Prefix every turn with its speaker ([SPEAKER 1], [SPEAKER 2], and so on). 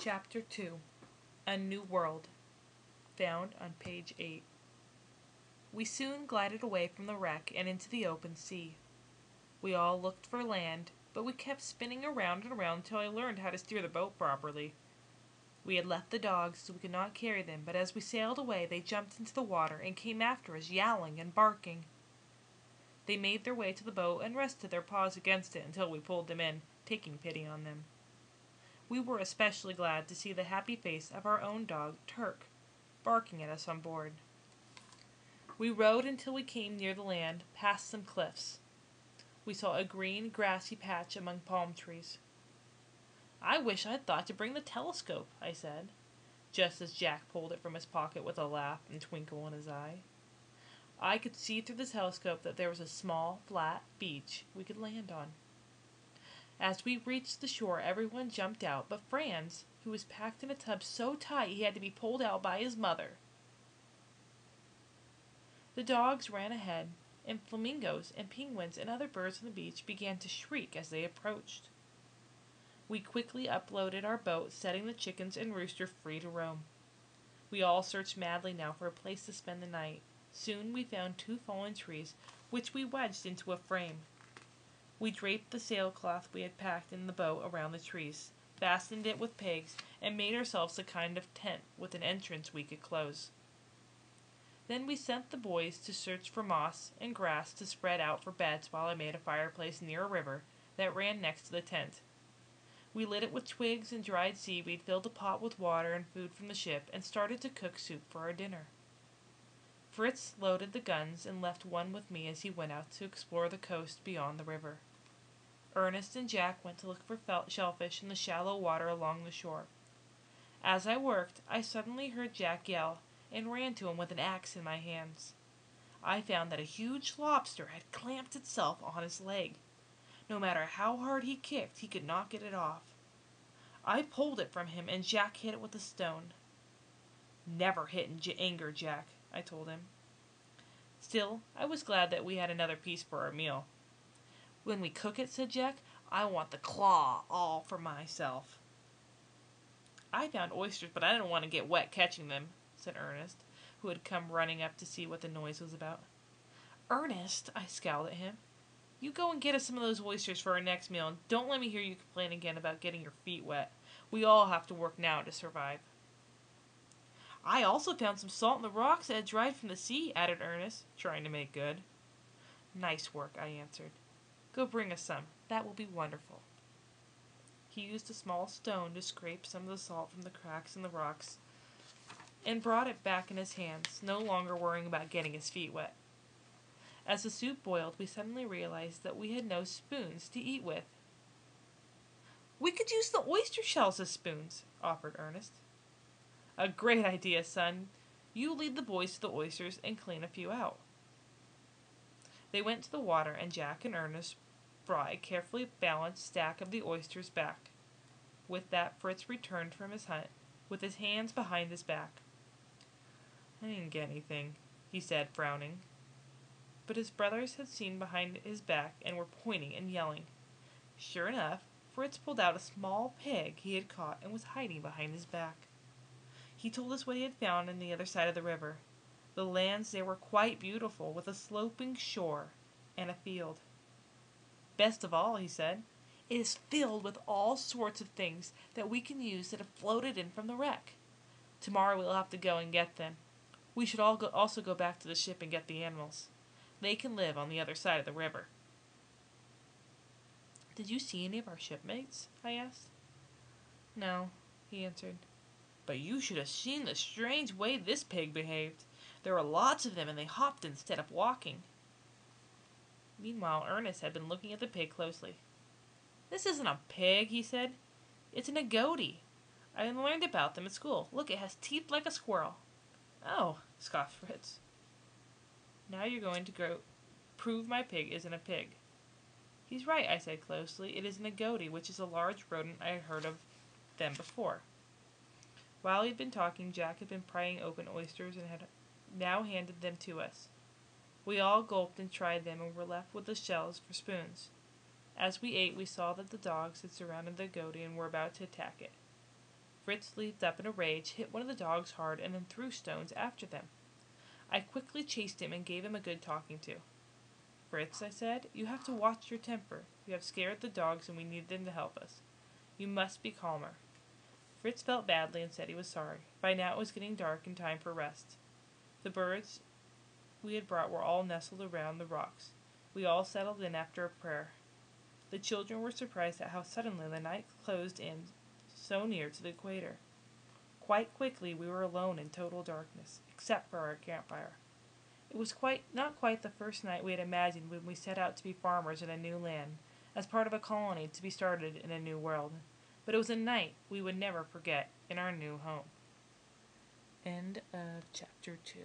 [SPEAKER 1] Chapter 2 A New World, found on page 8. We soon glided away from the wreck and into the open sea. We all looked for land, but we kept spinning around and around till I learned how to steer the boat properly. We had left the dogs so we could not carry them, but as we sailed away they jumped into the water and came after us, yowling and barking. They made their way to the boat and rested their paws against it until we pulled them in, taking pity on them. We were especially glad to see the happy face of our own dog, Turk, barking at us on board. We rowed until we came near the land, past some cliffs. We saw a green, grassy patch among palm trees. "I wish I'd thought to bring the telescope," I said, just as Jack pulled it from his pocket with a laugh and twinkle in his eye. I could see through the telescope that there was a small, flat beach we could land on. As we reached the shore, everyone jumped out, but Franz, who was packed in a tub so tight he had to be pulled out by his mother. The dogs ran ahead, and flamingos and penguins and other birds on the beach began to shriek as they approached. We quickly uploaded our boat, setting the chickens and rooster free to roam. We all searched madly now for a place to spend the night. Soon we found 2 fallen trees, which we wedged into a frame. We draped the sailcloth we had packed in the boat around the trees, fastened it with pegs, and made ourselves a kind of tent with an entrance we could close. Then we sent the boys to search for moss and grass to spread out for beds while I made a fireplace near a river that ran next to the tent. We lit it with twigs and dried seaweed, filled a pot with water and food from the ship, and started to cook soup for our dinner. Fritz loaded the guns and left one with me as he went out to explore the coast beyond the river. Ernest and Jack went to look for shellfish in the shallow water along the shore. As I worked, I suddenly heard Jack yell, and ran to him with an axe in my hands. I found that a huge lobster had clamped itself on his leg. No matter how hard he kicked, he could not get it off. I pulled it from him, and Jack hit it with a stone. "Never hit in anger, Jack," I told him. Still, I was glad that we had another piece for our meal. "When we cook it," said Jack, "I want the claw all for myself." "I found oysters, but I didn't want to get wet catching them," said Ernest, who had come running up to see what the noise was about. "Ernest," I scowled at him, "you go and get us some of those oysters for our next meal, and don't let me hear you complain again about getting your feet wet. We all have to work now to survive." "I also found some salt in the rocks that had dried from the sea," added Ernest, trying to make good. "Nice work," I answered. "Go bring us some. That will be wonderful." He used a small stone to scrape some of the salt from the cracks in the rocks, and brought it back in his hands, no longer worrying about getting his feet wet. As the soup boiled, we suddenly realized that we had no spoons to eat with. "We could use the oyster shells as spoons," offered Ernest. "A great idea, son. You lead the boys to the oysters and clean a few out." They went to the water, and Jack and Ernest brought a carefully balanced stack of the oysters back. With that, Fritz returned from his hunt, with his hands behind his back. "I didn't get anything," he said, frowning. But his brothers had seen behind his back and were pointing and yelling. Sure enough, Fritz pulled out a small pig he had caught and was hiding behind his back. He told us what he had found on the other side of the river. The lands there were quite beautiful, with a sloping shore and a field. "Best of all," he said, "it is filled with all sorts of things that we can use that have floated in from the wreck. Tomorrow we'll have to go and get them. We should also go back to the ship and get the animals. They can live on the other side of the river." "Did you see any of our shipmates?" I asked. "No," he answered. "But you should have seen the strange way this pig behaved. There were lots of them, and they hopped instead of walking." Meanwhile, Ernest had been looking at the pig closely. "This isn't a pig," he said. "It's an agouti. I learned about them at school. Look, it has teeth like a squirrel." "Oh," scoffed Fritz. "Now you're going to prove my pig isn't a pig." "He's right," I said closely. "It is an agouti, which is a large rodent. I had heard of them before." While he had been talking, Jack had been prying open oysters and had now handed them to us. We all gulped and tried them, and were left with the shells for spoons. As we ate, we saw that the dogs had surrounded the agouti and were about to attack it. Fritz leaped up in a rage, hit one of the dogs hard, and then threw stones after them. I quickly chased him and gave him a good talking to. Fritz, I said, you have to watch your temper. You have scared the dogs and we need them to help us. You must be calmer. Fritz felt badly and said he was sorry. By now it was getting dark and time for rest. The birds we had brought were all nestled around the rocks. We all settled in after a prayer. The children were surprised at how suddenly the night closed in so near to the equator. Quite quickly we were alone in total darkness, except for our campfire. It was not quite the first night we had imagined when we set out to be farmers in a new land, as part of a colony to be started in a new world, but it was a night we would never forget in our new home. End of chapter 2.